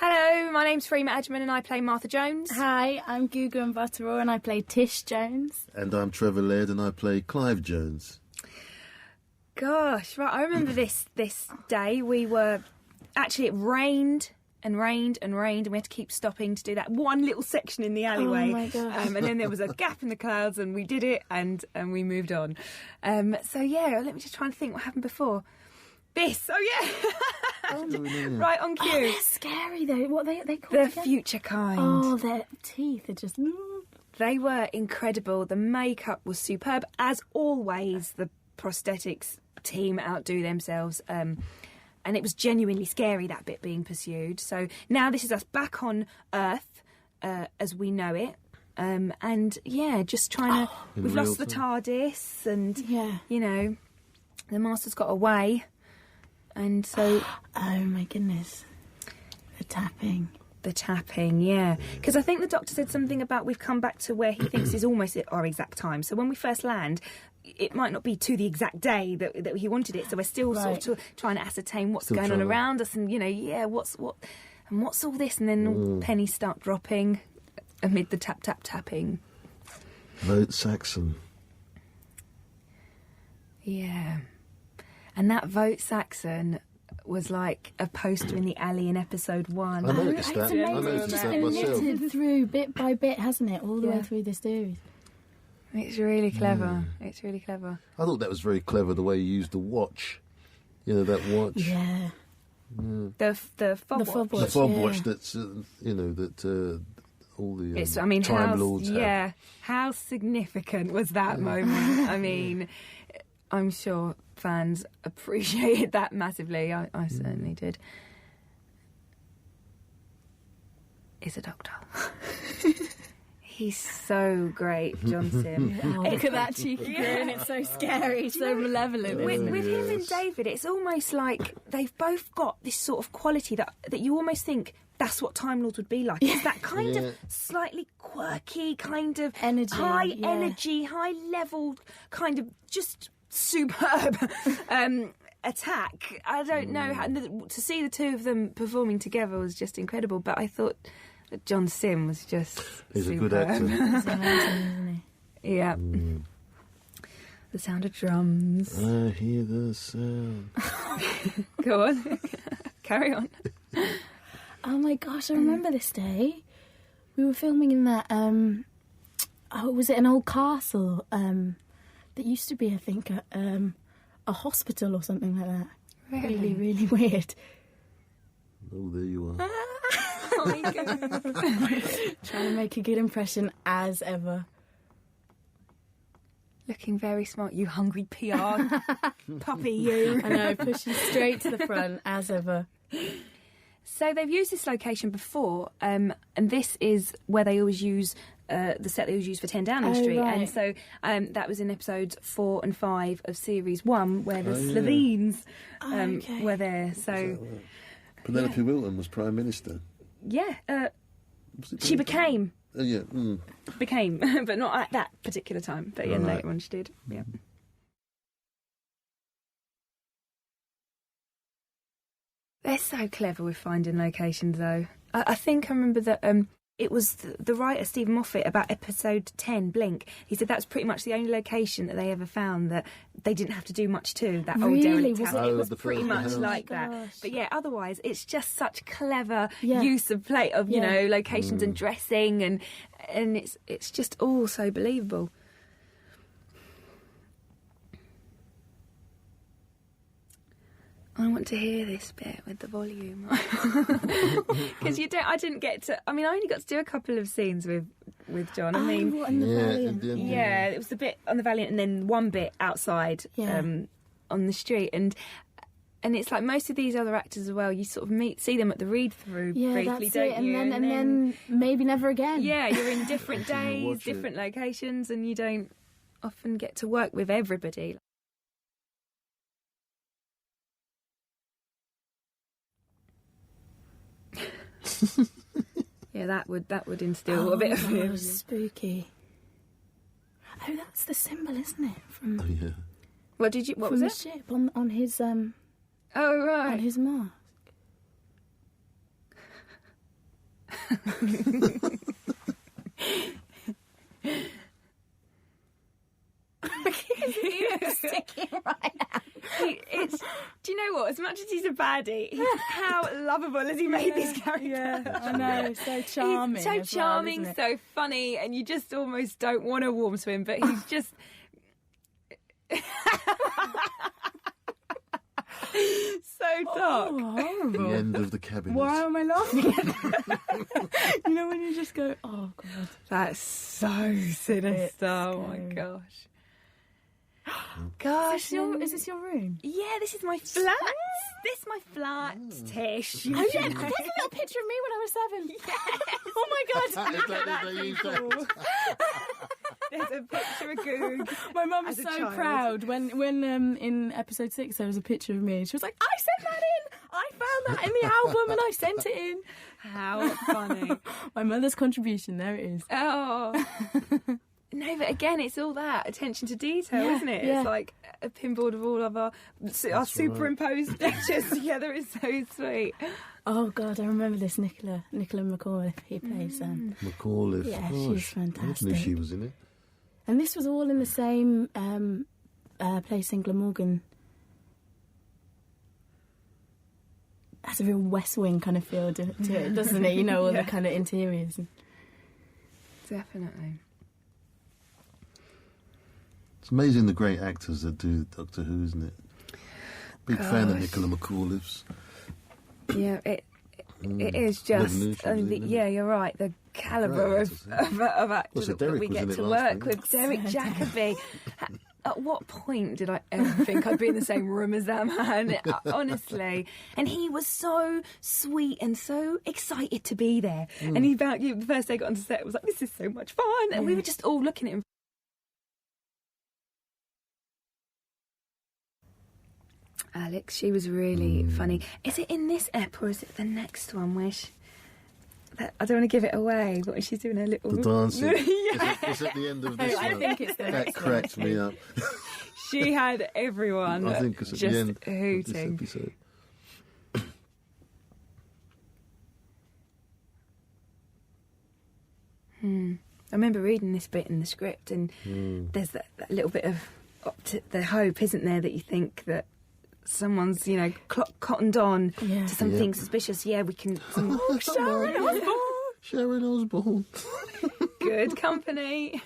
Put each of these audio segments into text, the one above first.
Hello, my name's Freema Agyeman and I play Martha Jones. Hi, I'm Gugu and Mbatha-Raw and I play Tish Jones. And I'm Trevor Laird and I play Clive Jones. Gosh, right, I remember this day. We were... Actually, it rained and rained and rained and we had to keep stopping to do that one little section in the alleyway. Oh my gosh. And then there was a gap in the clouds and we did it and we moved on. So yeah, let me just try and think what happened before. This, right on cue. Oh, they're scary though. What they called The again? future kind. Oh, their teeth are just... They were incredible. The makeup was superb. As always, the prosthetics team outdo themselves. And it was genuinely scary, that bit being pursued. So now this is us back on Earth as we know it. And yeah, just trying to... We've lost the TARDIS and, you know, the Master's got away. And so... Oh my goodness. The tapping. The tapping, yeah. Because I think the Doctor said something about we've come back to where he thinks is almost at our exact time. So when we first land, it might not be to the exact day that he wanted it. So we're still sort of trying to ascertain what's going on around us and, you know, what's all this? And then pennies start dropping amid the tapping. Vote Saxon. Yeah. And that Vote Saxon was like a poster in the alley in episode 1. I noticed that. It's amazing. I noticed It's that been myself. knitted through bit by bit, hasn't it? All the way through the series. It's really clever. It's really clever. I thought that was very clever, the way you used the watch. You know, that watch. Yeah. The fob The watch. fob The watch. fob yeah. watch that's, you know, that all the It's, I mean, Time Lords have. how significant was that moment? I mean, I'm sure fans appreciated that massively. I certainly did. Is a Doctor. He's so great, John Sim. Oh, look at that cheeky grin. It's so scary, so malevolent. With isn't it? him and David, it's almost like they've both got this sort of quality that you almost think that's what Time Lords would be like. It's that kind of slightly quirky, kind of Energy, high energy, high level, kind of just superb attack. I don't know how to see the two of them performing together was just incredible. But I thought that John Sim was just He's superb. a good actor. It's amazing, isn't he? Yeah. The sound of drums. I hear the sound. Go on. Carry on. Oh my gosh, I remember this day. We were filming in that, was it an old castle? That used to be, I think, a hospital or something like that. Really, really weird. Oh, there you are. Oh my God. Trying to make a good impression as ever. Looking very smart, you hungry PR puppy, you. I know, pushing straight to the front as ever. So they've used this location before, and this is where they always use the set they always use for 10 Downing Street. Right. And so that was in episodes 4 and 5 of series 1, where the Slovenes were there. So Penelope Wilton was Prime Minister. she became, became, but not at that particular time. But later on she did. Yeah. They're so clever with finding locations, though. I think I remember that it was the writer, Stephen Moffat, about episode 10, Blink. He said that's pretty much the only location that they ever found that they didn't have to do much to, that old derelict house. Was It was the pretty first much house. like Oh my that. gosh. But yeah, otherwise, it's just such clever Yeah. use of you know, locations and dressing, and it's just all so believable. I want to hear this bit with the volume because I didn't get to. I mean, I only got to do a couple of scenes with John. I mean, what, in the Valiant? yeah, it was the bit on the Valiant, and then one bit outside on the street, and it's like most of these other actors as well. You sort of see them at the read-through briefly, that's don't it. you? And then maybe never again. Yeah, you're in different days, watch it. different locations, and you don't often get to work with everybody. Yeah, that would instill a bit of fear. Spooky. Oh, that's the symbol, isn't it? From Oh, yeah. What was the it? ship on his Oh, right. on his mask. He's sticking right out. Do you know what? As much as he's a baddie, how lovable has he made this character? Yeah, I know. So charming. He's so as well, charming, isn't it? so funny, and you just almost don't want to warm to him, but he's just... so dark. Oh, horrible. The end of the cabinet. Why am I laughing at that? You know when you just go, oh God. That's so sinister. Oh my scary. gosh. Gosh. Is this your room? Yeah, this is my flat. This is my flat, Tish. Oh yeah, there's a little picture of me when I was 7. Yes. Oh my God. Is that they use that? There's a picture of Gugu. My mum was As a so child. proud when in episode 6 there was a picture of me. She was like, I sent that in. I found that in the album and I sent it in. How funny. My mother's contribution, there it is. Oh. No, but again, it's all that attention to detail, Yeah, isn't it? yeah. It's like a pinboard of all of our superimposed pictures together is so sweet. Oh God, I remember this Nicola McAuliffe. He plays Macauliffe. Yeah, Gosh, she's fantastic. I knew she was in it. and this was all in the same place in Glamorgan. Has a real West Wing kind of feel to it, doesn't it? You know, all Yeah. the kind of interiors. Definitely. It's amazing the great actors that do Doctor Who, isn't it? Big fan of Gosh. Nicola McAuliffe's. Yeah, it is Never just. knew she was in it. Yeah, you're right. The calibre Great of actors, actors Well, so that Derek we was get in it to last work time. with. Derek Jacobi. At what point did I ever think I'd be in the same room as that man? Honestly. And he was so sweet and so excited to be there. And he about you the first day I got onto set was like, this is so much fun. And we were just all looking at him. Alex, she was really funny. Is it in this ep or is it the next one where I don't want to give it away, but when she's doing her little... The dancing. Yeah. It's at the end of this I one. think it's the That next one. cracked me up. She had everyone I think it's at just the end of this hooting. episode. I remember reading this bit in the script, and there's that little bit of the hope, isn't there, that you think that someone's, cottoned on Yeah. to something Yeah. suspicious. Yeah, we can... Sharon Osbourne. Sharon Osbourne. Good company.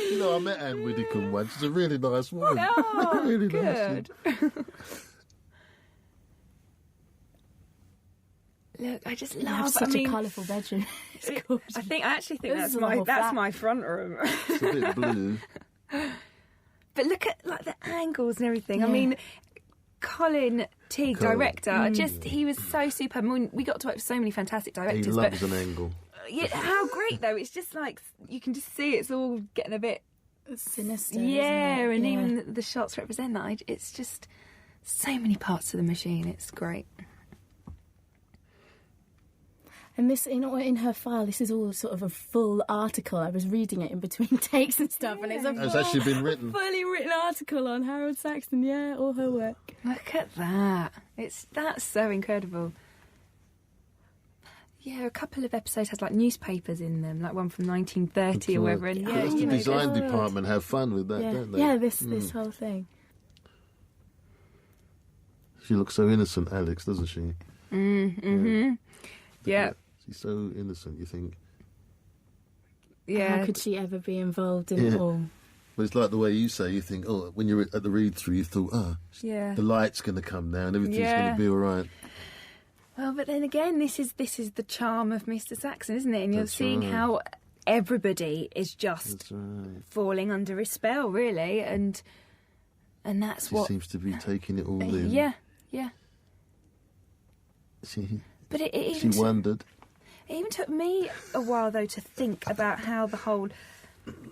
You know, I met Anne Widdicombe once. She's a really nice woman. Oh, Really good. nice. Look, I just You have love... such a colourful bedroom. It's gorgeous. I actually think This that's is my whole flat. my front room. It's a bit blue. But look at the angles and everything. I Yeah. mean, Colin Teague, Colin. director, he was so superb. I mean, we got to work with so many fantastic He directors. loves But an angle. yeah, how great though! It's just like you can just see it's all getting a bit Sinister. yeah, isn't it? and Yeah. even the shots represent that. It's just so many parts of the machine. It's great. And this, in her file, this is all sort of a full article. I was reading it in between takes and stuff, and it's a It's actually been written. fully written article on Harold Saxon. Yeah, all her work. Look at that! That's so incredible. Yeah, a couple of episodes has like newspapers in them, like one from 1930 or whatever. And yeah, Because the you know, design there's- department have fun with that, Yeah, don't they? yeah. This whole thing. She looks so innocent, Alex, doesn't she? yeah, She's so innocent, you think. yeah. How could she ever be involved in Yeah. it all? But it's like the way you say, you think, oh, when you're at the read-through, you thought, Yeah. the light's going to come down, everything's Yeah. going to be all right. Well, but then again, this is the charm of Mr. Saxon, isn't it? And you're That's seeing right. how everybody is just That's right. falling under his spell, really, and that's She what. seems to be taking it all in. Yeah. She But it she even wondered. it even took me a while though to think about how the whole,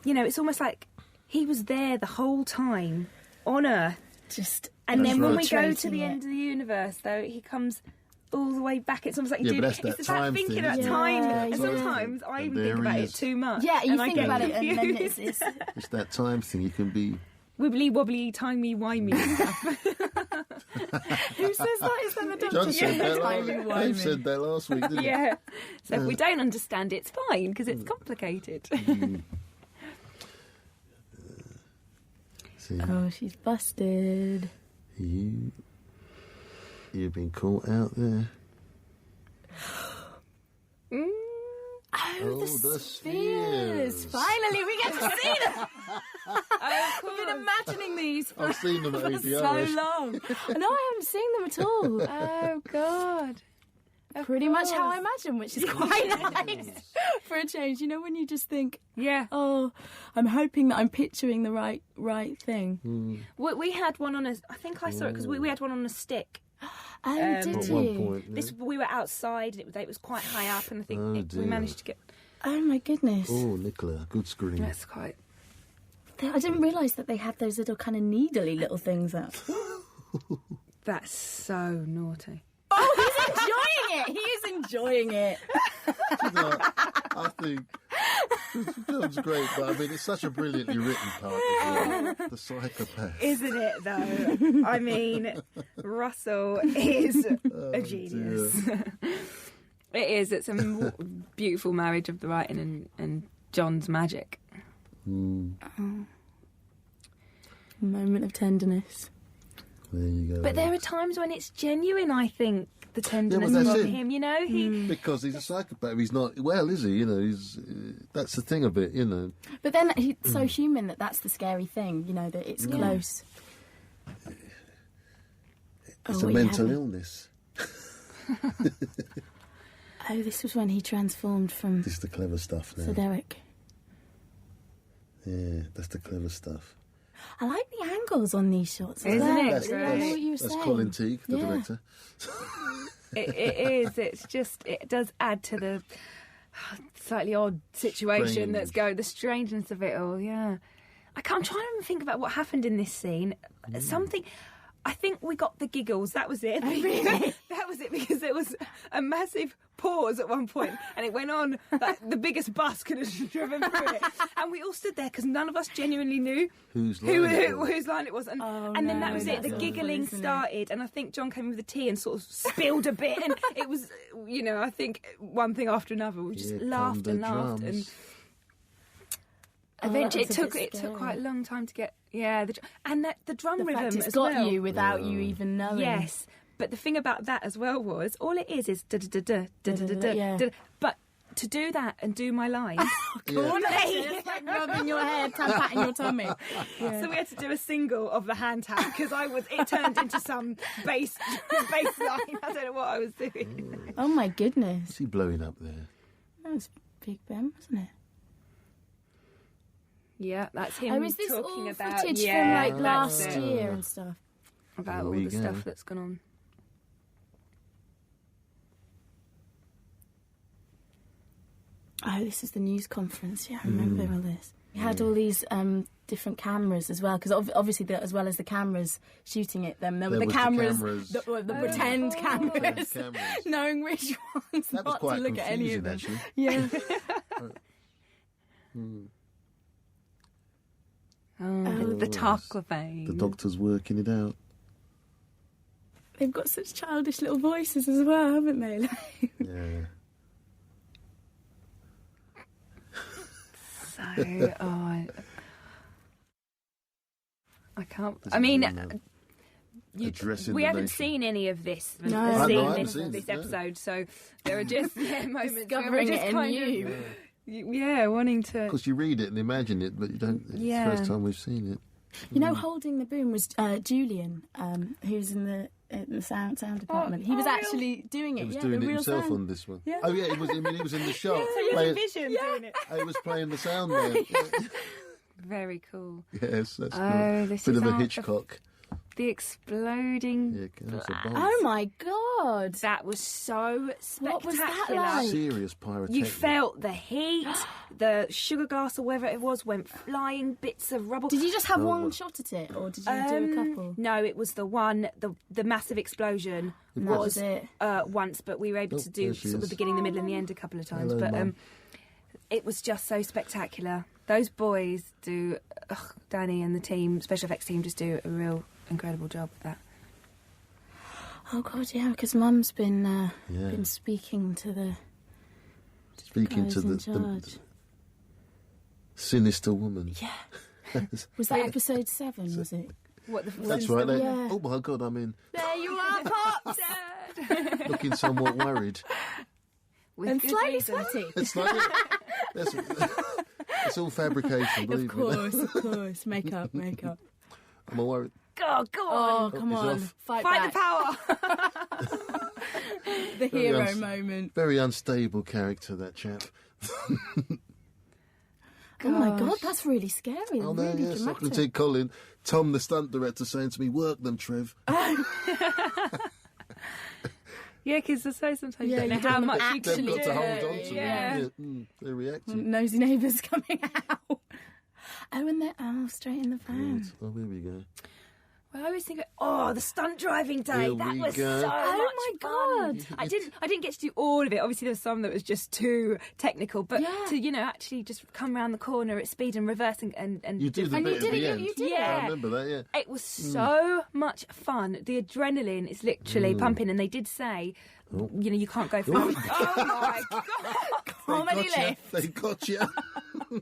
it's almost like he was there the whole time on Earth, Just and then when we go to infiltrating the it. end of the universe, though, he comes all the way back. It's almost like you Yeah, do. but that's that it's time thinking thing, about isn't it? time, Yeah, and yeah. sometimes I And even there think about he it is. too much. Yeah, you and I think get about it, and then confused. it's It's that time thing. You can be... Wibbly wobbly, timey wimey stuff. Who says that? Is that the doctor? John said that Timey-wimey. Dave said that last week, didn't he? Yeah. So if we don't understand, it's fine because it's complicated. See, Oh, she's busted. you've been caught out there. Oh, the spheres. spheres. Finally, we get to see them. Of I've been course. imagining these for, I've seen them at for ADR. so long. No, I haven't seen them at all. Oh, God. Of Pretty much course. how I imagine, which is quite nice for a change. You know, when you just think, Yeah. oh, I'm hoping that I'm picturing the right thing. We had one on a... I think I saw it because we had one on a stick. Oh, did At you? one point, yeah. This We were outside and it was quite high up and I think Oh, we dear. managed to get... Oh, my goodness. Oh, Nicola, good screen. That's quite... I didn't realise that they had those little kind of needly little things out. That's so naughty. Oh, he's enjoying it. He is enjoying it. No, I think the film's great, but I mean, it's such a brilliantly written part as well. The psychopath. Isn't it, though? I mean, Russell is a genius. It is. It's a beautiful marriage of the writing and John's magic. Moment of tenderness. There you go. But there are times when it's genuine, I think, the tenderness that's from it. him, you know? Because he's a psychopath. He's not, well, is he? You know, he's that's the thing of it, you know. But then he's so human that's the scary thing, you know, that it's close. It's Oh, a yeah. mental illness. Oh, this was when he transformed from This is the clever stuff now. Sir Derek. Yeah, that's the clever stuff. I like the angles on these shots as Isn't well. it That's, great? I know what you were that's saying. Colin Teague, the Yeah. director. It is. It's just, it does add to the slightly odd situation that's going, the strangeness of it all, yeah. I'm trying to think about what happened in this scene. Something... I think we got the giggles. That was it. Really? That was it because there was a massive pause at one point, and it went on like the biggest bus could have driven through it, and we all stood there because none of us genuinely knew Whose line it was. whose line it was, and Oh, then no, that was it. that's The awful, giggling isn't it? started, and I think John came with the tea and sort of spilled a bit, and it was, you know, I think one thing after another. We just Here come laughed the and laughed, drums. and Oh, eventually that was a bit it took scary. quite a long time to get and the drum The rhythm fact it's as got well. you without you even knowing. Yes, but the thing about that as well was all it is da da da da da da da Yeah. da. But to do that and do my lines, Cool. It's like rubbing your head, patting your tummy. Yeah. so we had to do a single of the hand tap because it turned into some bass line. I don't know what I was doing. Oh my goodness. Is he blowing up there? That was Big Ben, wasn't it? Yeah, that's him Oh, is this talking all about footage yeah, from like that's last it. year and stuff? About There all we the go. stuff that's gone on. Oh, this is the news conference. Yeah, I remember all this. We had all these different cameras as well, because obviously, as well as the cameras shooting at them, there were There the was the cameras, cameras. the pretend cameras, Pretend cameras. knowing which ones That was not to quite look at any of confusing, them. actually. Yeah. The Tarkophane. The doctor's working it out. They've got such childish little voices as well, haven't they? Yeah. So, I can't. This I is mean, really addressing we the haven't nation. seen any of this. No. I Seen haven't this, seen this it, no. episode, so there are just moments where we're Discovering just it kind anew. of, wanting to. Because you read it and imagine it, but you don't. It's Yeah. the first time we've seen it. You know, holding the boom was Julian, who's in the sound department. He was real? actually doing it. He was yeah, doing the it real himself sound. on this one. Yeah. Oh yeah, he was. I mean, he was in the shot. So you playing, vision doing it. he was playing the sound man. Very cool. Yes, that's Oh, good. this Bit is of a our- Hitchcock. The exploding. Yeah, that's a bomb. Oh my god! That was so spectacular. What was that like? Serious pyrotechnic. You felt the heat, the sugar glass or whatever it was went flying, bits of rubble. Did you just have one shot at it, or did you do a couple? No, it was the one, the massive explosion And that was it. Once, but we were able to do there she sort of the is. beginning, the middle, and the end a couple of times. Hello, but Mum. it was just so spectacular. Those boys Danny and the team, special effects team, just do a real incredible job with that. Oh God, yeah, because Mum's been speaking to the guys in the charge. sinister woman. Yeah. Was that episode 7? Was it? That's right. Yeah. Oh my God! I mean, There you are, Pops. looking somewhat worried. And slightly sweaty. It's like it's all fabrication. Believe Of me. course. Makeup. I'm all worried. God, go on. Oh, come he's on. off. Fight the back. power. The hero moment. Very unstable character, that chap. Oh my God, that's really scary. Oh no, really yes, I can dramatic. see Colin, Tom, the stunt director, saying to me, "Work them, Trev." Yeah, because I suppose sometimes Yeah, you don't you know how don't much wanna you They've can got do. to hold on to Yeah. them. Yeah, they're reacting. Nosy neighbours coming out. Oh, and they're straight in the van. Oh, here we go. Well, I always think, the stunt driving day. Here That we was go. so Oh much my fun. God. I didn't get to do all of it. Obviously, there was some that was just too technical. But Yeah. to actually just come around the corner at speed and reverse and You do the And bit you at did the it, end. you did it. I remember that. Yeah. it was so much fun. The adrenaline is literally pumping, and they did say, you can't go for it. Oh my God! Comedy Gotcha. lift. They got you.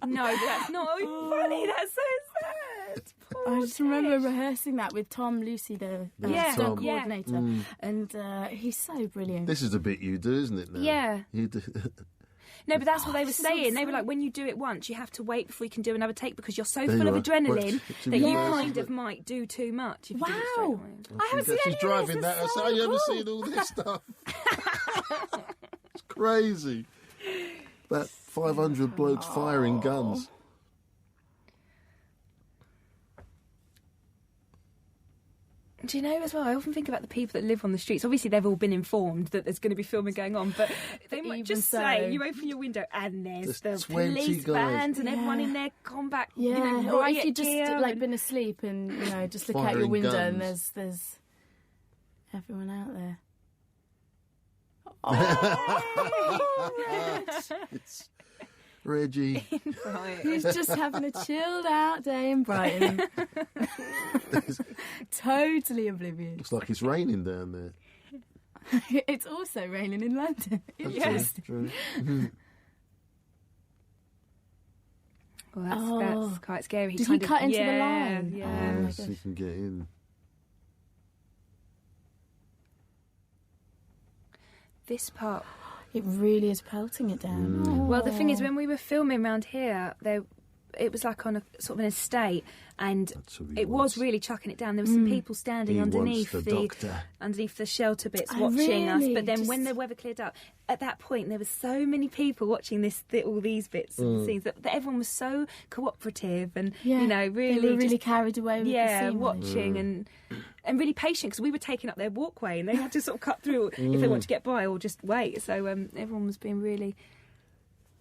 No, that's not funny. That's so sad. I just remember rehearsing that with Tom Lucy, the Yeah, stunt Tom. coordinator, and he's so brilliant. This is the bit you do, isn't it? Now? Yeah. You do. No, but that's what they were this is all saying. They were fun. like, when you do it once, you have to wait before you can do another take because you're so There full you of are. adrenaline To that you reverse kind it. of might do too much. If you do it straight Wow. away. I haven't seen She's any of driving this. that. I It's said, so "Oh, you haven't cool." seen all this stuff." It's crazy. About 500 blokes firing guns. Do you know as well? I often think about the people that live on the streets. Obviously, they've all been informed that there's going to be filming going on, but they might even just so. say, you open your window and there's the 20 police guys. vans and everyone Yeah. in their combat, Yeah, or if riot you just gear like and- been asleep and just look out your Firing window guns. and there's everyone out there. It's Reggie. Right. He's just having a chilled out day in Brighton. Totally oblivious. Looks like it's raining down there. It's also raining in London. Yes. True. Well, that's quite scary. Did he kind of- cut into the yeah, line? Yeah. Oh my Yes, you can get in. This part. It really is pelting it down. Well, the thing is, when we were filming around here, it was like on a sort of an estate, and That's who he it wants. was really chucking it down. There were some people standing He wants underneath the doctor. underneath the shelter bits, Oh, watching us. really? But then Just- when the weather cleared up, at that point there were so many people watching all these bits and scenes that everyone was so cooperative and Yeah, really they were really just, carried away with the scene. watching and really patient because we were taking up their walkway and they had to sort of cut through if they want to get by or just wait. So everyone was being really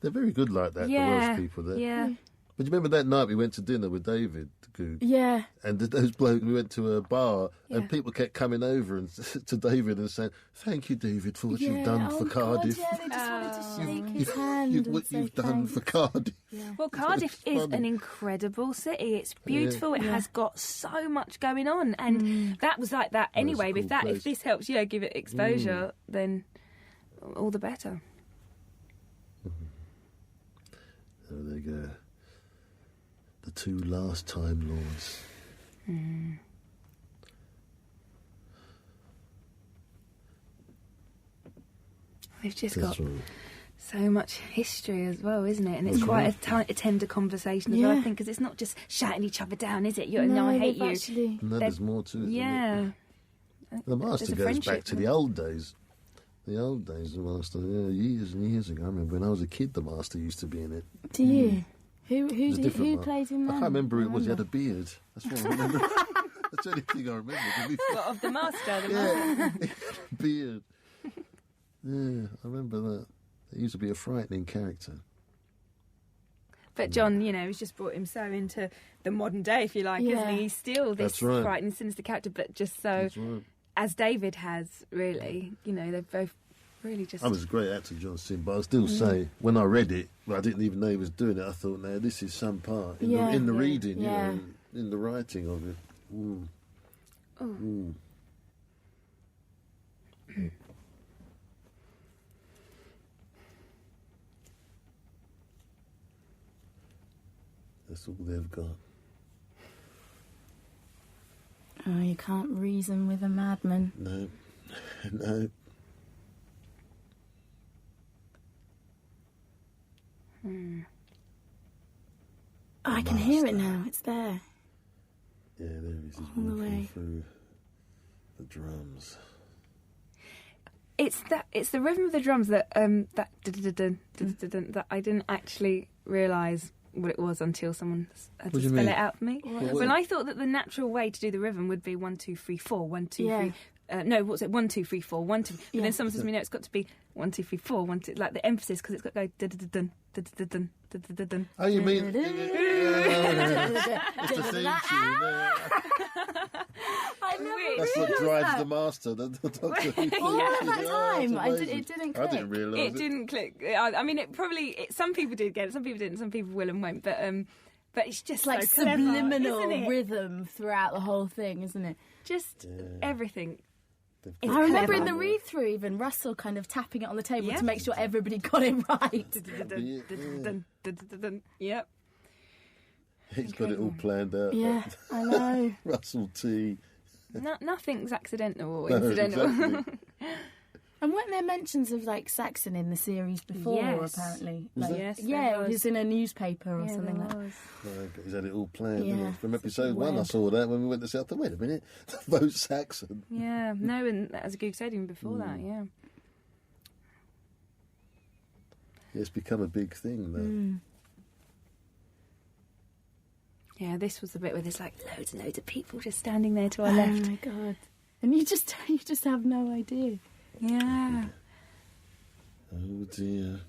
They're very good like that, the Welsh people there. yeah. But you remember that night we went to dinner with David, Gugu, Yeah. and those blokes, we went to a bar, Yeah. and people kept coming over and to David and saying, "Thank you, David, for what you've done for Cardiff. God, yeah, they just wanted to shake his hand. What and say you've done for thanks. Cardiff." Well, Cardiff It's is funny. an incredible city. It's beautiful. It Yeah. has got so much going on, and that was like that anyway. a cool If place. this helps, give it exposure, then all the better. There they go. The two last Time Lords. They've just That's got right. so much history as well, isn't it? And it's quite a tender conversation as well, I Yeah. think, because it's not just shouting each other down, is it? I No, hate they've you. actually- No, there's more to it. isn't it? Yeah. The Master There's a goes friendship back to there. the old days. The old days, the Master, years and years ago. I remember when I was a kid, the Master used to be in it. Do you? Who It was a different who one. played him then? I can't remember who it was. He had a beard. That's what I remember. That's the only thing I remember. What, of the master? The master. Yeah, he had a beard. Yeah, I remember that. He used to be a frightening character. But John, he's just brought him so into the modern day, if you like, Yeah. isn't he? He's still this That's right. frightening, sinister character, but just so, That's right. as David has, really, they've both really just... I was a great actor, John Sim, but I'll still say, when I read it, well, I didn't even know he was doing it, I thought, no, this is some part in Yeah. the Yeah. reading, Yeah. in the writing of it. Oh. That's all they've got. Oh, you can't reason with a madman. No. No. Oh, I can hear it now. It's there. Yeah, there he is. He's All the walking way. through the drums. It's the rhythm of the drums that that I didn't actually realise what it was until someone had What to do you spell mean? it out for me. What? When I thought that the natural way to do the rhythm would be 1 2 3 4 1 2 Yeah. 3. No, what's it? 1 2 3 4 1 2. But Yeah. then someone says to me, no, it's got to be 1 2 3 4 1 2. Like the emphasis because it's got to go dun dun dun dun dun dun. Oh, you mean... It's the theme tune. I never That's what drives the master. The Doctor Who theme All of tune. that time, That's it amazing. didn't I click. didn't realise It didn't click. I mean, some people did get it, some people didn't, some people will and won't. But it's just It's like so clever, subliminal isn't it? rhythm throughout the whole thing, isn't it? Just everything. They've It's I remember clever. in the read-through even Russell kind of tapping it on the table Yeah. to make sure everybody got it right. Yep. He's got it all planned out. Yeah, I know. Russell T. Nothing's accidental or No, incidental. exactly. And weren't there mentions of like Saxon in the series before? Yes. Apparently, Was like, there? Yes, yeah, there it was in a newspaper or something like that. No, he's had it all planned. Yeah, Yeah. From such a episode 1, I web. saw that when we went to see. I thought, wait a minute, vote Saxon. Yeah, no, and as Gugu said even before that, yeah. It's become a big thing, though. Yeah, this was the bit where there's like loads and loads of people just standing there to our Oh left. my god! And you just have no idea. Yeah. Oh dear.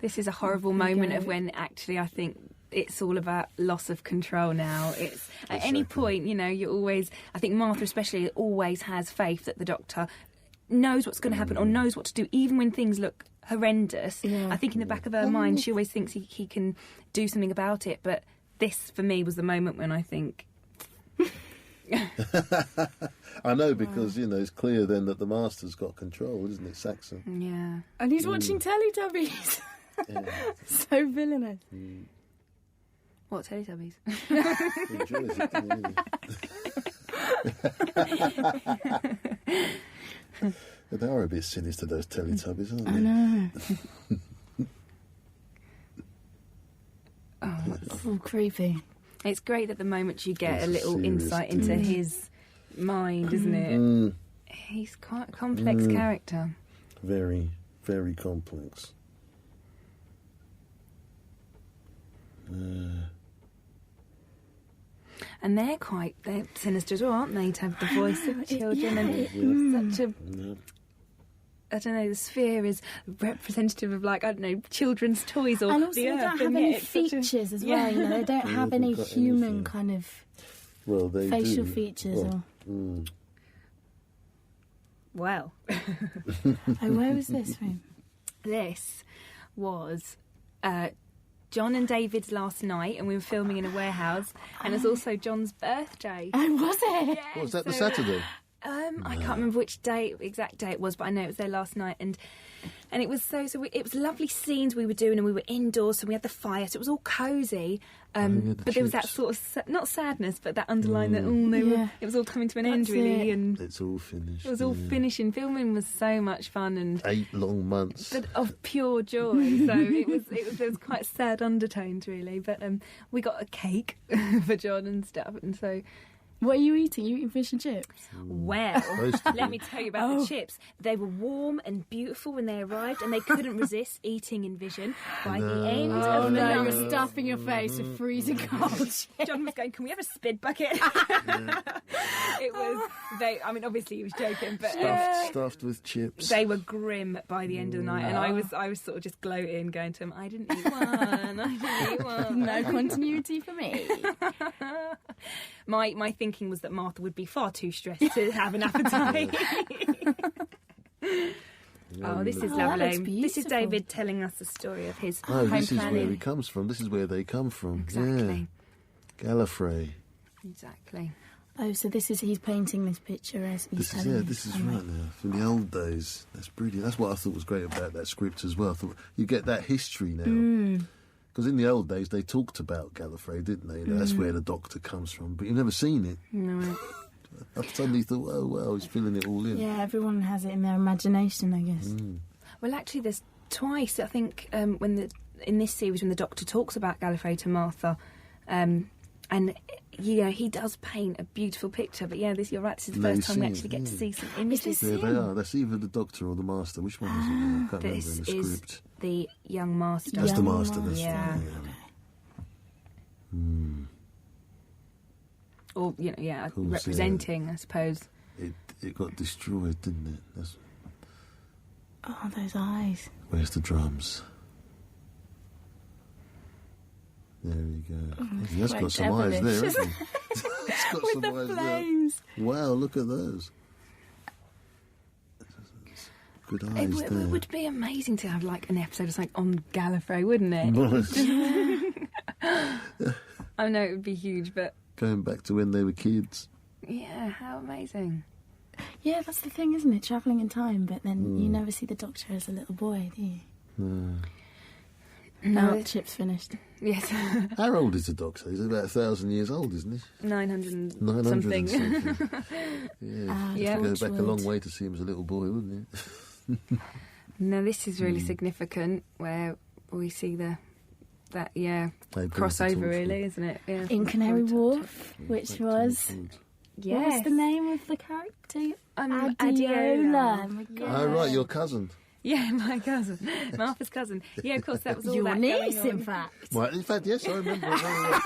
This is a horrible moment of when actually I think it's all about loss of control now. It's at any point, you're always, I think Martha especially always has faith that the Doctor knows what's going to happen or knows what to do, even when things look horrendous. Yeah. I think in the back of her mind she always thinks he can do something about it, but this for me was the moment when I think I know, because, it's clear then that the Master's got control, isn't it, Saxon? yeah. And he's watching Teletubbies. Yeah. So villainous. What, Teletubbies? He enjoys it, doesn't he? They are a bit sinister, those Teletubbies, aren't they? I know. Oh, It's all creepy. it's great that the moment you get It's a little serious, insight into dude. his mind, isn't it? He's quite a complex character. Very, very complex. And they're sinister as well, aren't they, to have the voice of children and such a... I don't know, the sphere is representative of, like, I don't know, children's toys or And also the they earth. don't have and any yet it's such a- features as well, They don't have haven't any got human anything. kind of Well, they facial do. features. Well, Oh, where was this from? this was John and David's last night, and we were filming in a warehouse, and it's also John's birthday. Oh, was it? What was that, the So- Saturday? I can't remember which exact day it was, but I know it was there last night, and it was it was lovely scenes we were doing, and we were indoors, so we had the fire, so it was all cosy. But there was that chips. sort of not sadness, but that underline that Yeah. it was all coming to an end, That's really, it. and It's all finished. it was all yeah. finishing. Filming was so much fun and 8 long months. but of pure joy. So there was quite sad undertones, really. But we got a cake for John and stuff, and so. What are you eating? You eating fish and chips? Well, Supposed to let be. me tell you about the chips. They were warm and beautiful when they arrived, and they couldn't resist eating in vision. By the end Oh of the no, night, you're stuffing your face with freezing cold chips. John was going, "Can we have a spit bucket?" It was. I mean, obviously he was joking, but Stuffed with chips. they were grim by the end of the night, and I was sort of just gloating, going to him, "I didn't eat one. I didn't eat one." No continuity for me. My thinking was that Martha would be far too stressed to have an appetite. Oh, this is Oh, that lovely. looks This is beautiful. David telling us the story of his Oh, home this is planning. where he comes from. This is where they come from. Exactly. Yeah. Galifrey. Exactly. Oh, so he's painting this picture as he's telling us. This is right now. From the old days. That's brilliant. That's what I thought was great about that script as well. I thought you get that history now. Because in the old days, they talked about Galifrey, didn't they? That's where the Doctor comes from. But you've never seen it. No. I suddenly thought, oh, well, he's filling it all in. Yeah, everyone has it in their imagination, I guess. Well, actually, there's twice, I think, in this series when the Doctor talks about Galifrey to Martha, and he does paint a beautiful picture. But you're right, this is the first time we actually get to see some images. There they are. That's either the Doctor or the Master. Which one is it? I can't remember in the This is script. the young Master. That's the Master. That's Yeah. right. Or, course, representing, I suppose. It got destroyed, didn't it? That's... Oh, those eyes. Where's the drums? There we go. He has got some eyes there, hasn't he? He's got With some the eyes flames. there. Wow, look at those. Good eyes there. It would be amazing to have like an episode of something on Galifrey, wouldn't it? I know it would be huge, but Going back to when they were kids. yeah, how amazing. Yeah, that's the thing, isn't it? Travelling in time, but then you never see the Doctor as a little boy, do you? No. No, Chip's finished. Yes. How old is the Doctor? He's about 1,000 years old, isn't he? 900 and 900 something. and something. Yeah, you have to go back a long way to see him as a little boy, wouldn't you? No, this is really significant where we see that crossover, really, isn't it? Yeah. In Canary Wharf, which was... Yes. What was the name of the character? Adiola. Adiola. Oh my God. Oh, right, your cousin. Yeah, my cousin. Martha's cousin. Yeah, of course, that was all Your that niece, going on. in fact. Well, in fact, yes, I remember it very well.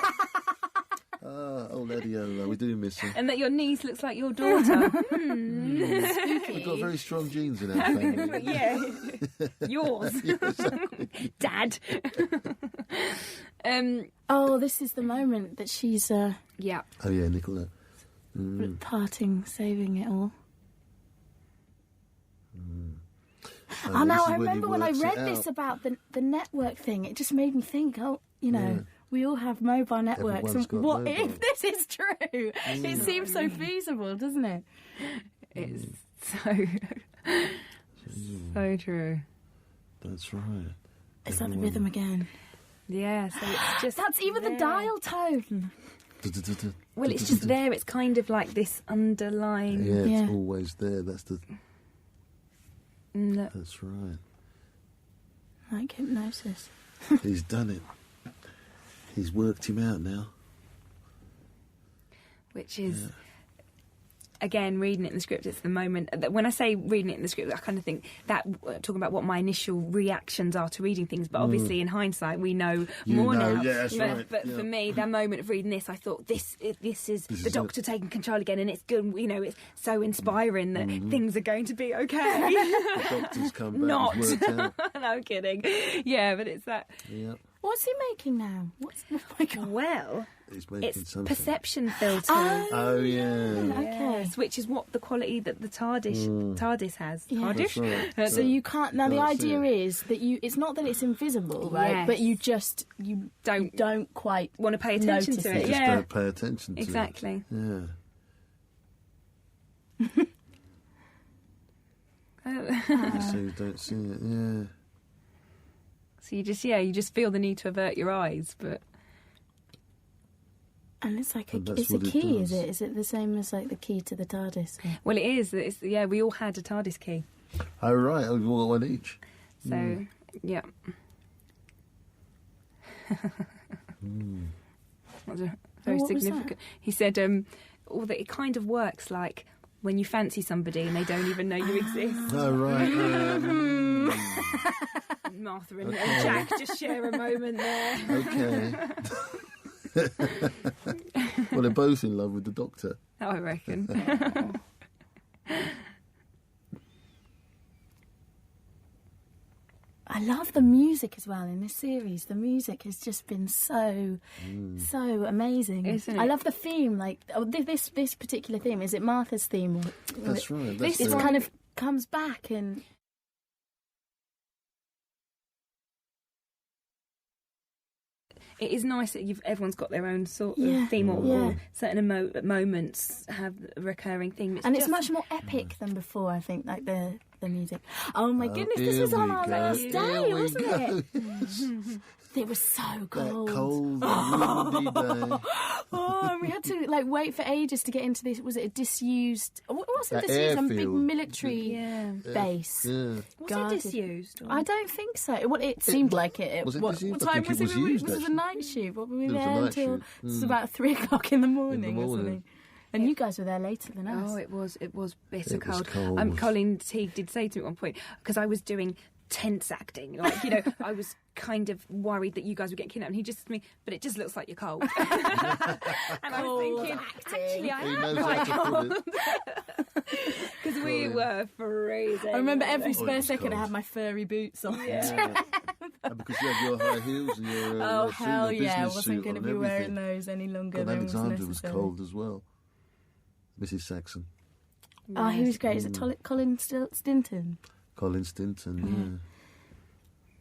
Old Adiola, we do miss her. And that your niece looks like your daughter. We've got very strong genes in our family. Yeah. Yours. Yeah, exactly. Dad. Oh, this is the moment that she's Yeah. Oh, yeah, Nicola. parting, saving it all. Oh, now this I is when he remember when I works it read out. this about the network thing, it just made me think, we all have mobile networks. Everyone's got What mobile. if this is true? It seems so feasible, doesn't it? It's so true. That's right. Is that the rhythm again? Yeah, so it's just... That's even the there. dial tone. Well, it's just there. It's kind of like this underlying... Yeah, Yeah. it's always there. That's the. No. That's right. Like hypnosis. He's done it. He's worked him out now. Which is, again, reading it in the script, it's the moment... When I say reading it in the script, I kind of think that, talking about what my initial reactions are to reading things, but obviously in hindsight we know more know, now. yeah, that's right, But yeah. for me, that moment of reading this, I thought, this is the is Doctor taking control again, and it's good, it's so inspiring that things are going to be okay. The Doctor's come back. Not. He's worked out. No kidding. Yeah, but it's that... Yeah. What's he making now? Oh my God. Well, He's making it's something. perception filter. Oh, yeah. Okay. Yes, which is what the quality that the TARDIS has. Yeah. That's TARDIS? right. So you can't. Now the Can't see idea it. is that it's not that it's invisible, right? Yes. But you Don't quite want to pay attention notice to it. it. You just Yeah, don't pay attention to exactly. it. Yeah. So you don't see it, yeah. So you just feel the need to avert your eyes, but And it's like And that's it's a what it key, does. is it? Is it the same as like the key to the TARDIS? well, it is. We all had a TARDIS key. Oh, right. Oh, we've all got one each. So yeah. That's very what was significant. He said, that it kind of works like when you fancy somebody and they don't even know you exist. Oh, right. Martha and Jack just share a moment there. Okay. Well, they're both in love with the Doctor. I reckon. I love the music as well in this series. The music has just been so amazing. Isn't it? I love the theme. Like this particular theme. Is it Martha's theme? Or, That's right. This That's It is kind of comes back and. It is nice that everyone's got their own sort Yeah, of theme, or yeah. certain moments have a recurring theme. And it's much more epic than before, I think, like the music. Oh my goodness, this here was on we our go. last Here day, we wasn't go. it? It was so cold. That cold, windy day. Oh, and we had to like wait for ages to get into this. Was it a disused? What was it? That Disused? A big airfield. military base. Yeah. Was Guarded. it disused? Or? I don't think so. Well, it seemed like it. Was it what disused? I time think was it was used, Was it a actually. night shoot? What were we It was a there night until? shoot. It was about 3 o'clock in the morning, or morning. something. And you guys were there later than us. Oh, it was bitter It was cold. cold. Colin Teague did say to me at one point, because I was doing tense acting, like, you know, I was kind of worried that you guys would get kidnapped, and he just said to me, but it just looks like you're cold. And I was thinking, actually, I He am knows quite how to put cold. Because we were freezing. I remember every it spare was second I cold. had my furry boots on. And because you had your high heels and your Oh, suit, hell your yeah, I business wasn't suit going to on be and wearing everything. those any longer And than was Alexander was necessary. cold as well. Mrs. Saxon. Oh, he was great. Is it Colin Stinton? Colin Stinton,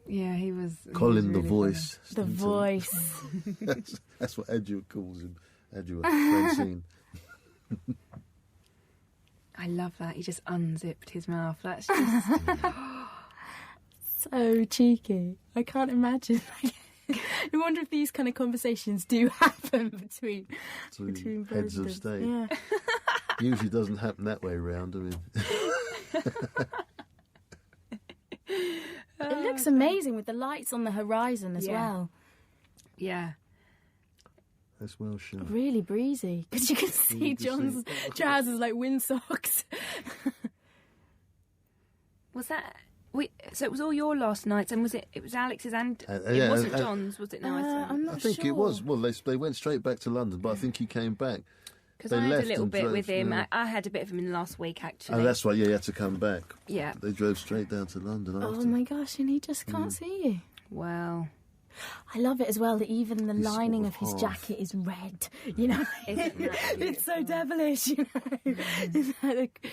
Yeah, he was. Colin the really voice. The Stinton. voice. That's what Edward calls him. Edward, Francine. funny. I love that. He just unzipped his mouth. That's just. So cheeky. I can't imagine. I wonder if these kind of conversations do happen between heads of presidents. state. Yeah. Usually doesn't happen that way round. I mean, It looks amazing with the lights on the horizon as Yeah. well. Yeah. that's well shot. Really breezy because you can see can see- John's trousers like windsocks. Was that? So it was all your last nights, and was it? It was Alex's and it yeah, wasn't and- John's, was it? No, I'm not I think sure. it was. Well, they went straight back to London, but I think he came back. because they I had a left little and bit drove, with him. yeah. I had a bit of him in last week, actually. Oh, that's right. Yeah, he had to come back. Yeah. They drove straight down to London Oh after. my gosh, and he just can't see you. Well, I love it as well that even the He's lining sort of of his half. jacket is red. You know, Isn't that it's so beautiful? devilish. You know, It's like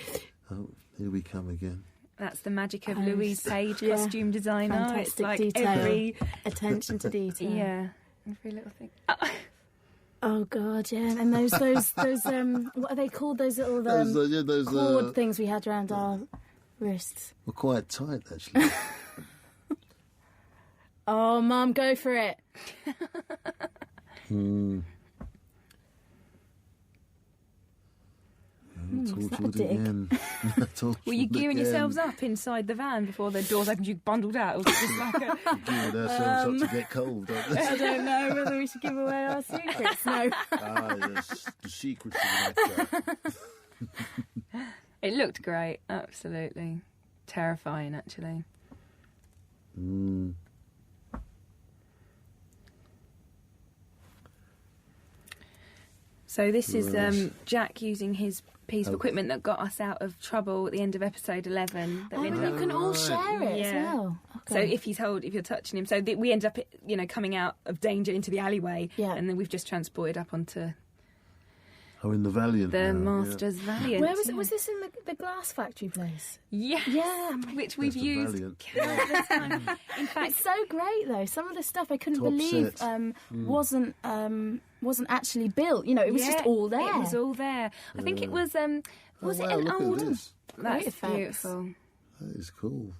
Oh, here we come again. that's the magic of Oh, Louise Page, yeah. costume designer. It's Fantastic like detail. every attention to detail. yeah, every little thing. Oh god, yeah, and those what are they called? Those little Those cord things we had around our wrists. were quite tight, actually. Oh, Mum, go for it. Tortured dick? again. Tortured Were you gearing again. yourselves up inside the van before the doors opened? You bundled out. Or was it just like a, Gearing ourselves up to get cold, don't they? I don't know whether we should give away our secrets. No. Yes, the secrets of the actor. It looked great. Absolutely terrifying, actually. So this is Jack using his piece of equipment that got us out of trouble at the end of episode 11. That Oh, we ended you up- can all share it as Yeah. well. So Okay. if you're touching him, so we end up, coming out of danger into the alleyway, Yeah. and then we've just transported up onto Oh, in the Valiant. the now, Master's Valiant. Where was it? Was this in the glass factory place? Yeah, Yeah. which we've That's the used Valiant. countless times. In fact, It's so great though. Some of the stuff I couldn't Top believe set. wasn't actually built. You know, it was just all there. It was all there. I think it was. Was Oh, it wow, an look old? at this. That's Great effects. beautiful. That is cool.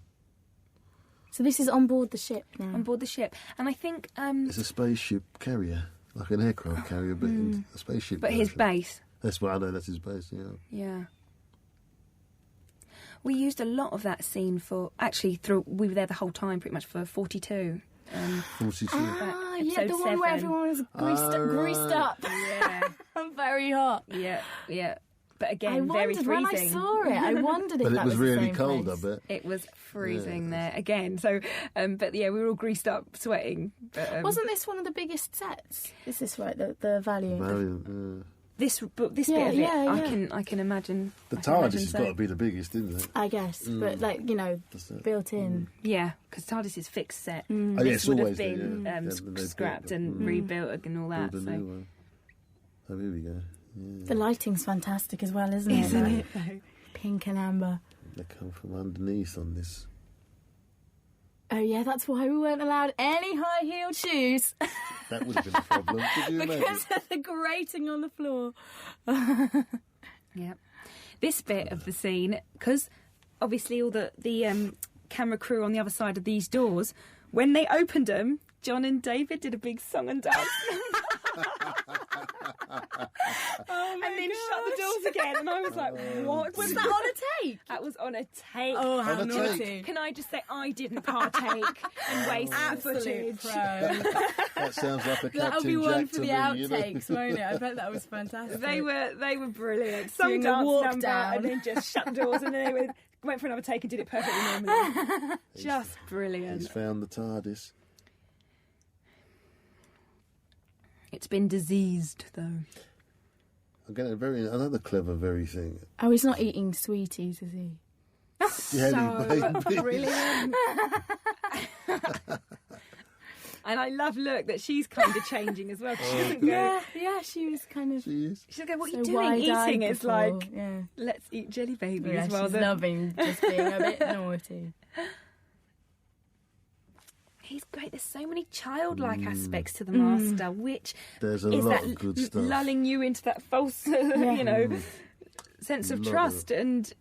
So this is on board the ship now. On board the ship, and I think, It's a spaceship carrier, like an aircraft carrier, but a spaceship. but his version. base. That's what I know. That's his base. Yeah. Yeah. We used a lot of that scene for we were there the whole time, pretty much for 42. 42. Ah, yeah, episode the one where 7. everyone was greased right. up. Yeah, Very hot. yeah. But I again, very wondered freezing. when I saw it. I wondered if But it that was the really same cold, place. I bet. It was freezing there again. So, but yeah, we were all greased up, sweating. But, Wasn't this one of the biggest sets? Is this right? The Valiant. Valiant. this Yeah, bit of it, yeah. I can imagine. The I can imagine TARDIS has so. got to be the biggest, isn't it? I guess, but That's it. built in. Yeah, because TARDIS is fixed set. Oh, yeah, This it's would have always there, been yeah. Yeah, when they scrapped built and them. rebuilt and all that. Build a So. new one. Oh, here we go. The lighting's fantastic as well, isn't it? Isn't Like, it? pink and amber. They come from underneath on this. Oh yeah, that's why we weren't allowed any high-heeled shoes That would have been a problem. Could you imagine? because of the grating on the floor. Yeah, this bit of the scene, because obviously all the camera crew on the other side of these doors, when they opened them, John and David did a big song and dance. And then shut the doors again, and I was like, what? Was that on a take? That was on a take. Oh, how On a naughty. take. Can I just say I didn't partake and waste the footage? That sounds like a That'll Captain be one Jack for to the me, outtakes, won't it? I bet that was fantastic. They were brilliant. Some Doing a dance walk number down. and then just shut the doors, and then they went for another take and did it perfectly normally. Just brilliant. He's found the TARDIS. It's been diseased though. I'm getting another clever very thing. Oh, he's not eating sweeties, is he? Yeah, baby. Brilliant. And I love, look, that she's kind of changing as well. She doesn't go, Yeah, she was kind of... She is. she'll go, what are so you doing? wide-eyed Eating. It's before, like, yeah. let's eat jelly babies Yeah, rather she's than... loving just being a bit naughty. He's great. There's so many childlike aspects to the master, which There's a is lot that of good stuff. lulling you into that false, sense of Lot of trust, and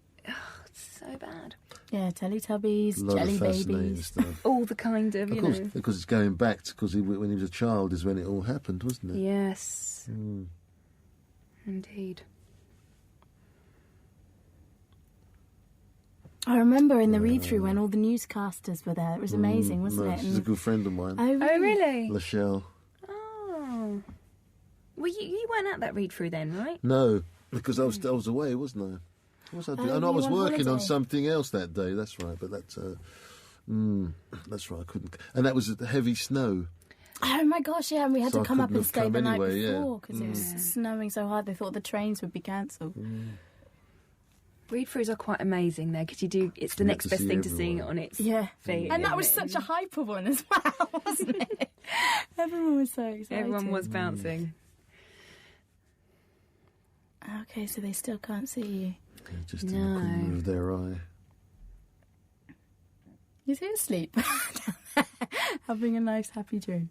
it's so bad. Yeah, Teletubbies, A lot jelly of fascinating babies. stuff. All the kind of, Of course, because it's going back to because when he was a child is when it all happened, wasn't it? Yes, indeed. I remember in the read-through when all the newscasters were there. It was amazing, wasn't No, it? she's a good friend of mine, Oh, Oh, really? Lachelle. Oh. Well, you weren't at that read-through then, right? No, because I was away, wasn't I? What was I doing? Oh, And I you was were on working on holiday. something else that day. That's right, but that's right. I couldn't, and that was the heavy snow. Oh my gosh, yeah, and we had So to I come up couldn't and have stay come the night anyway, yeah. before because it was snowing so hard they thought the trains would be cancelled. Read-throughs are quite amazing there because it's the You next get to best see thing to seeing it everyone. on its Yeah, feet. and that isn't was it? such a hyper one as well, wasn't it? Everyone was so excited. Everyone was bouncing. Okay, so they still can't see you. Yeah, just in the corner of their eye. Is he asleep? Having a nice happy dream.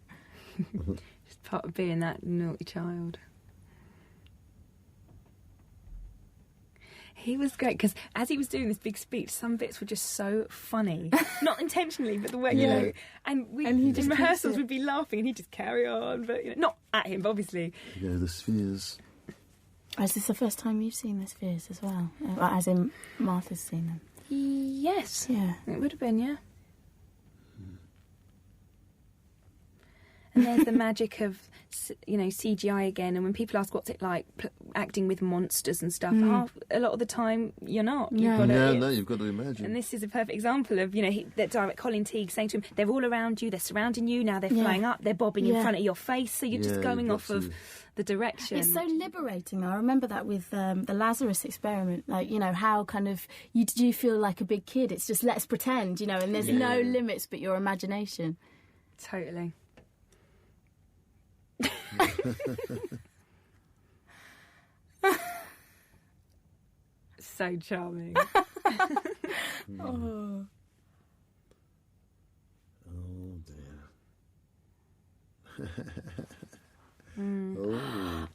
Just part of being that naughty child. He was great because as he was doing this big speech, some bits were just so funny. Not intentionally, but the way, you know. And we, And he just in keeps rehearsals, it. we'd be laughing and he'd just carry on. But not at him, obviously. You know, the spheres. Is this the first time you've seen the spheres as well? As in Martha's seen them? Yes. Yeah. It would have been, yeah. And there's the magic of, CGI again. And when people ask what's it like acting with monsters and stuff, a lot of the time you're not. No. You've got to imagine. And this is a perfect example of, that direct Colin Teague saying to him, they're all around you, they're surrounding you, now they're flying up, they're bobbing in front of your face, so you're just going you've off got of to- the direction. It's so liberating. I remember that with the Lazarus experiment. Like, how kind of you do feel like a big kid. It's just let's pretend, and there's no limits but your imagination. Totally. So charming. Oh. Oh dear.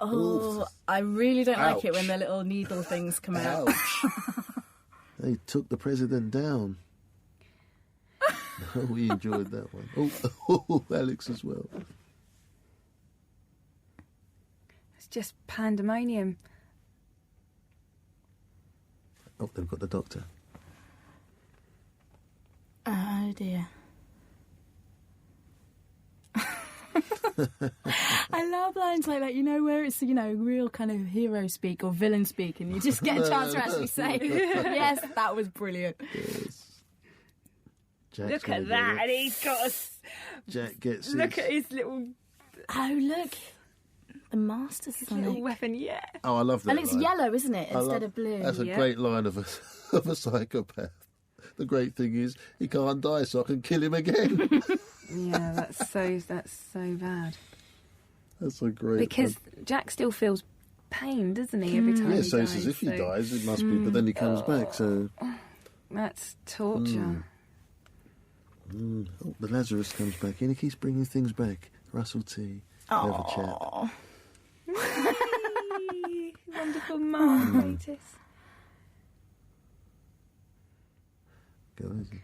Oh, I really don't like it Ouch. when the little needle things come out. Ouch. They took the president down. We enjoyed that one. Oh, Alex as well. It's just pandemonium. Oh, they've got the doctor. Oh dear. I love lines like that, where it's, real kind of hero speak or villain speak, and you just get a chance to actually say, yes, that was brilliant. Yes. Jack's Look gonna at get that, it. and he's got a... Jack gets Look it. at his little Oh, look. The Master Sonic. little weapon, yeah. Oh, I love that. And it's line. yellow, isn't it, I instead love- of blue? That's a Yeah. great line of a psychopath. The great thing is he can't die, so I can kill him again. Yeah, that's so bad. That's a great. Because Jack still feels pain, doesn't he, every time yeah, he so dies? it's as if he so dies. It must be, but then he comes back. So That's torture. oh, the Lazarus comes back in. He keeps bringing things back. Russell T. Clever chap. Oh, Whee! Wonderful Margaret. Go, is he?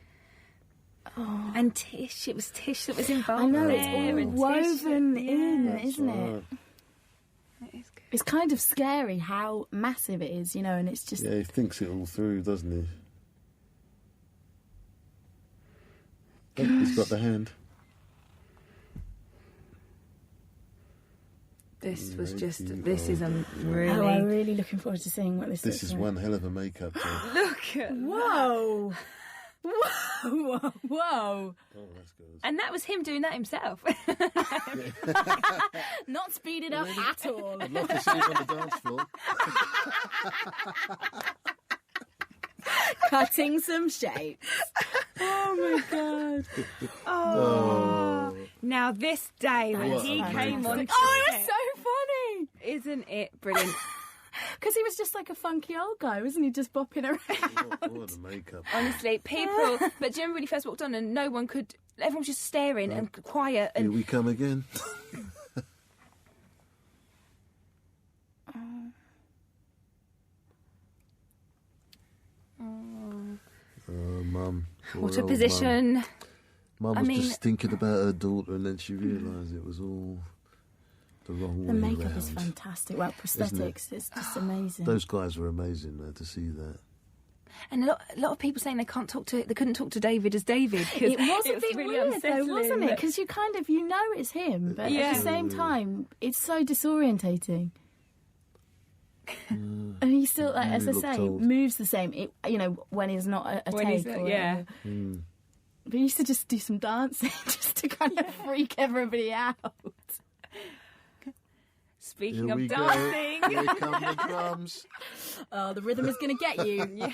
Oh. And Tish, it was Tish that was involved. I know, there, it's all and woven Tish, in, That's isn't right. it? It is good. It's kind of scary how massive it is, and it's just... Yeah, he thinks it all through, doesn't he? Oh, he's got the hand. This was Thank just, you. this is a really... Oh, I'm really looking forward to seeing what this This looks is like. one hell of a makeup job. Look at Whoa! Whoa! Whoa! Oh, that's good. And that was him doing that himself. Not speeded up at all. I'd love to see him on the dance floor. Cutting some shapes. Oh my god. Oh. Now this day when What he a came on fantastic Oh, set, it's so funny. isn't it brilliant? Because he was just like a funky old guy, wasn't he? Just bopping around. What a makeup. Honestly, people... But do you remember when he first walked on and no one could... Everyone was just staring and quiet Here and... we come again. Oh, Mum. What Poor a old position. Mum I was mean- just thinking about her daughter and then she realised it was all the wrong The way makeup around. is fantastic. Well, Isn't it? prosthetics, it's just amazing. Those guys were amazing though, to see that. And a lot of people saying they couldn't talk to David as David. 'Cause It was a it's bit really weird though, unsettling, wasn't it? but- Because you kind of, it's him, but Yeah. at the same time, it's so disorientating. And he still, like, as I looked say, old. moves the same, when he's not a When he's take not- or yeah. whatever. But he used to just do some dancing just to kind of freak everybody out. Speaking Here of we dancing. go. Here come the drums. Oh, the rhythm is going to get you.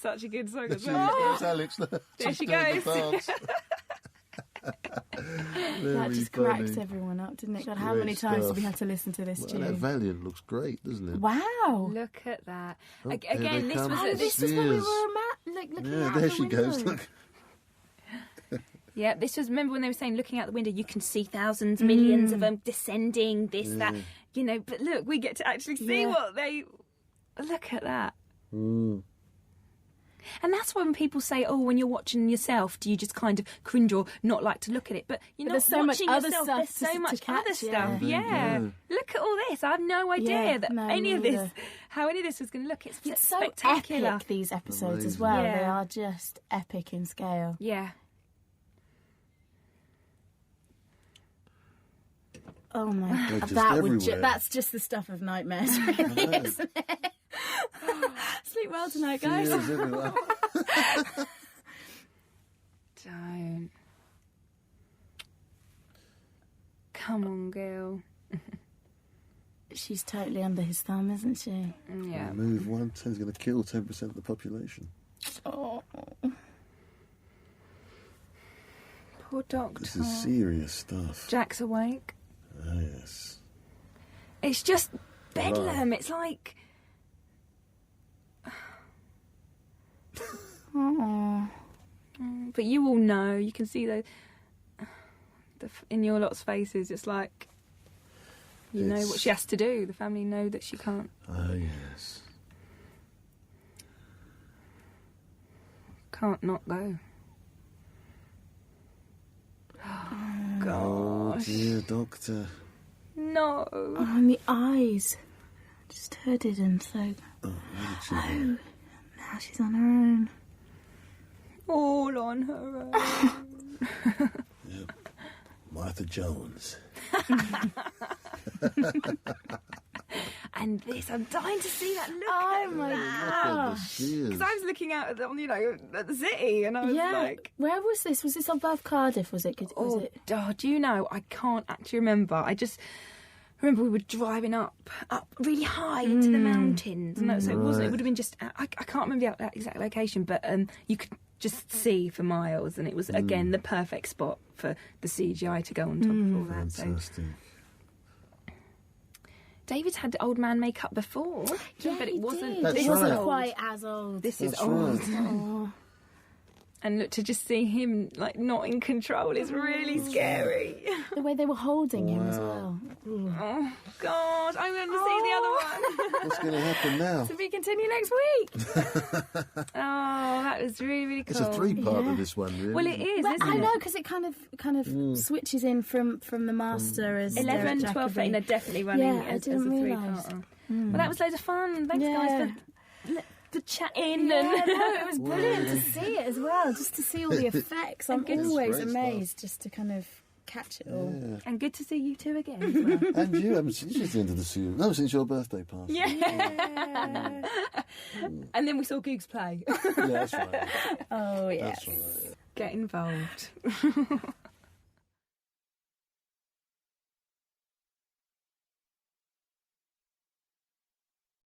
Such a good song as There's well. Alex. There She's she doing the goes. dance. That Very just funny. cracked everyone up, didn't it? God, how Great many times stuff. did we have to listen to this Well, tune? that Valiant looks great, doesn't it? Wow. Look at that. Oh, here Again, they this come. was... Oh, this is when we Spears. were looking Yeah, out there the she window. goes. Look. Yeah, this was... Remember when they were saying, looking out the window, you can see thousands, millions of them descending, this, that... But look, we get to actually see Yeah. what they... Look at that. Mm. And that's why when people say, oh, when you're watching yourself, do you just kind of cringe or not like to look at it? But you're But not there's so much watching other yourself. stuff There's so to much catch, other stuff. yeah. Yeah. Yeah. Look at all this. I have no idea Yeah, that no, any of neither. this, how any of this was going to look. It's It's so spectacular. epic, these episodes as Amazing. well. Yeah. They are just epic in scale. Yeah. Oh my They're god, just that would everywhere. that's just the stuff of nightmares, really, isn't it? Sleep well tonight, guys. Cheers, everyone. Don't. Come on, girl. She's totally under his thumb, isn't she? Yeah. Move one, he's going to kill 10% of the population. Oh. Poor doctor. This is serious stuff. Jack's awake. Ah, yes. It's just bedlam. It's like... Oh. But you all know, you can see in your lot's faces, it's like, you know what she has to do. The family know that she can't. Ah, yes. Can't not go. Oh, Gosh. dear doctor. No. Oh, and the eyes. Just hooded and so... Oh, what did she Oh, do? now she's on her own. All on her own. Yep. Martha Jones. And this, I'm dying to see that. Look Oh at my that. gosh. Because I was looking out at the city, and I was Yeah. like, Where was this? Was this above Cardiff? Was it? oh, do you know? I can't actually remember. I just remember we were driving up really high into the mountains, and so it wasn't. It Right. would have been just. I can't remember the exact location, but you could just see for miles, and it was again the perfect spot for the CGI to go on top of all that. So Fantastic. David's had old man makeup before, Yeah, but it he wasn't. did. That's It wasn't right. quite as old. This is That's old. right. Oh. And look, to just see him like not in control is really scary. The way they were holding him as Wow. well. Oh, God, I'm going to see the other one. What's going to happen now? To be continued next week. Oh, that was really, really cool. It's a three-parter, this one, really. Well, it is, But isn't I it? know, because it kind of switches in from the master as 11, Derek 12, 13, they're Jacobi. definitely running Yeah, I as a didn't realise. three-parter. Well, that was loads of fun. Thanks, guys, for chatting. Yeah, And no, it was brilliant to see it as well, just to see all the effects. I'm good always stuff. amazed just to kind of catch it all. Yeah. and good to see you two again as well. And you haven't seen since the end of the series. No, since your birthday party. Yeah. And then we saw Googs play. Yeah, that's right. Oh, yes. That's right. Get involved.